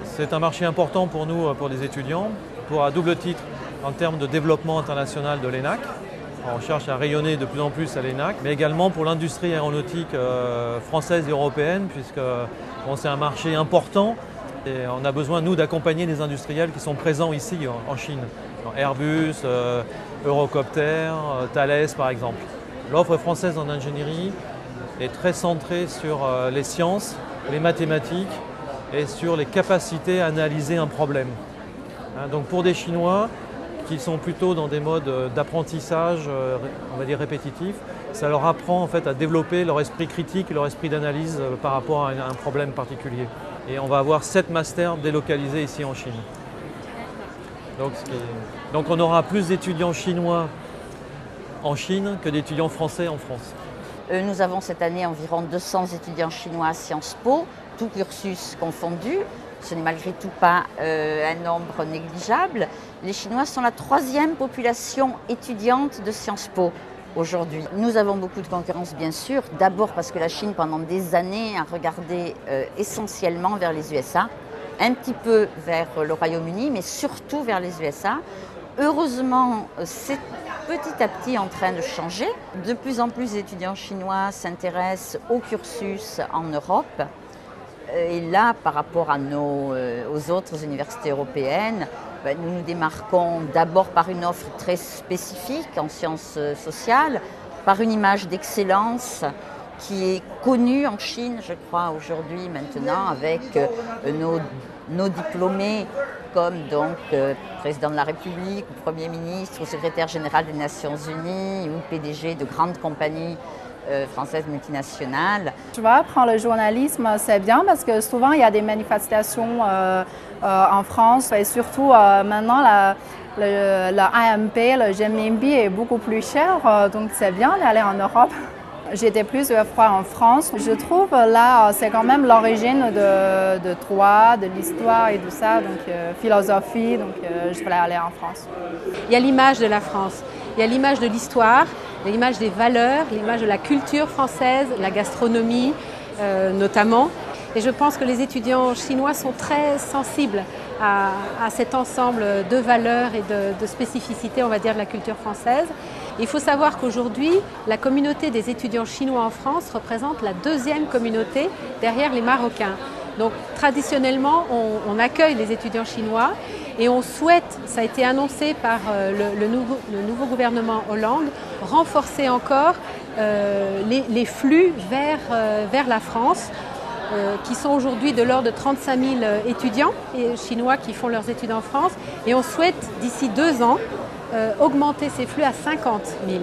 C'est un marché important pour nous, pour les étudiants, pour à double titre en termes de développement international de l'ENAC. On cherche à rayonner de plus en plus à l'ENAC, mais également pour l'industrie aéronautique française et européenne, puisque c'est un marché important et on a besoin, nous, d'accompagner les industriels qui sont présents ici en Chine. Airbus, Eurocopter, Thales par exemple. L'offre française en ingénierie est très centrée sur les sciences, les mathématiques et sur les capacités à analyser un problème. Donc pour des Chinois qui sont plutôt dans des modes d'apprentissage, on va dire répétitifs, ça leur apprend en fait à développer leur esprit critique et leur esprit d'analyse par rapport à un problème particulier. Et on va avoir 7 masters délocalisés ici en Chine. Donc on aura plus d'étudiants chinois en Chine que d'étudiants français en France. Nous avons cette année environ 200 étudiants chinois à Sciences Po, tout cursus confondu. Ce n'est malgré tout pas un nombre négligeable. Les Chinois sont la 3e population étudiante de Sciences Po aujourd'hui. Nous avons beaucoup de concurrence bien sûr, d'abord parce que la Chine pendant des années a regardé essentiellement vers les USA, un petit peu vers le Royaume-Uni, mais surtout vers les USA. Heureusement, c'est petit à petit en train de changer. De plus en plus d'étudiants chinois s'intéressent au cursus en Europe. Et là, par rapport aux autres universités européennes, nous nous démarquons d'abord par une offre très spécifique en sciences sociales, par une image d'excellence qui est connue en Chine, je crois, aujourd'hui, maintenant, avec nos diplômés comme donc président de la République, ou Premier ministre, ou secrétaire général des Nations Unies, ou PDG de grandes compagnies françaises multinationales. Tu vois, prendre le journalisme, c'est bien parce que souvent il y a des manifestations en France et surtout maintenant le AMP, le renminbi est beaucoup plus cher, donc c'est bien d'aller en Europe. J'étais plusieurs fois en France. Je trouve là, c'est quand même l'origine de droit, de l'histoire et tout ça, donc philosophie, donc je voulais aller en France. Il y a l'image de la France, il y a l'image de l'histoire, l'image des valeurs, l'image de la culture française, la gastronomie notamment. Et je pense que les étudiants chinois sont très sensibles à cet ensemble de valeurs et de spécificités, on va dire, de la culture française. Il faut savoir qu'aujourd'hui, la communauté des étudiants chinois en France représente la 2e communauté derrière les Marocains. Donc traditionnellement, on accueille les étudiants chinois et on souhaite, ça a été annoncé par le nouveau gouvernement Hollande, renforcer encore les flux vers la France, qui sont aujourd'hui de l'ordre de 35 000 étudiants chinois qui font leurs études en France. Et on souhaite, d'ici 2 ans, augmenter ces flux à 50 000.